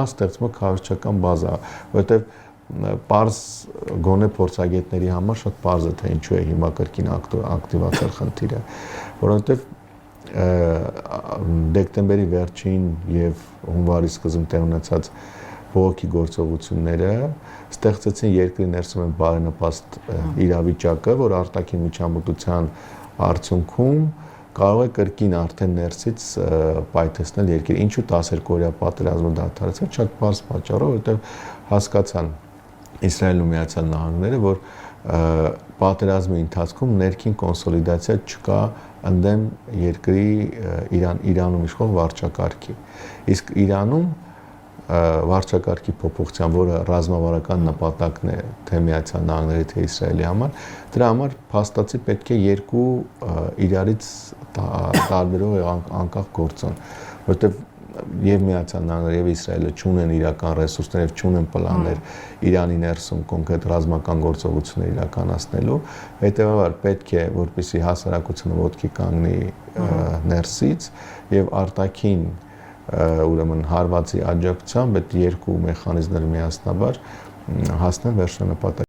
Ստեղծում է քաղաքական բազա, որովհետև պարզ գոնե փորձագետների համար շատ պարզ է թե ինչու է հիմա կրկին ակտիվացել խնդիրը, որովհետև դեկտեմբերի վերջին եւ հունվարի սկզբում տեղ ունեցած բողոքի գործողությունները ստեղծեցին երկրի ներսում են բարենպաստ իրավիճակը, որ արտաքին միջամտության արդյունքում կարող է կրկին արդեն ներսից պայթեցնել երկիրը։ Ինչու 12-օրյա պատերազմը դադարեցավ, շատ պարզ պատճառով, որովհետև հասկացան Իսրայելն ու Միացյալ Նահանգները, որ պատերազմի ընթացքում ներքին կոնսոլիդացիա չկա ընդդեմ երկրի Իրանում իշխող վարչակարգի։ Իսկ Իրանում վարչակարգի փոփոխության, որը ռազմավարական նպատակն է թե Միացյալ Նահանգների, թե Իսրայելի համար, դրա համար փաստացի պետք է երկու իրարից տարբերող անկախ գործոն, որովհետև եւ Միացյալ Նահանգները եւ Իսրայելը չունեն իրական ռեսուրսներ եւ չունեն պլաններ Իրանի ներսում կոնկրետ ռազմական գործողություններ իրականացնելու, հետեւաբար պետք է որպեսզի հասարակությունը ոտքի կանգնի ներսից եւ արտաքին ուրեմն հարվածի աջակցությամբ այդ երկու մեխանիզմները միասնաբար հասնեն վերջնանպատակին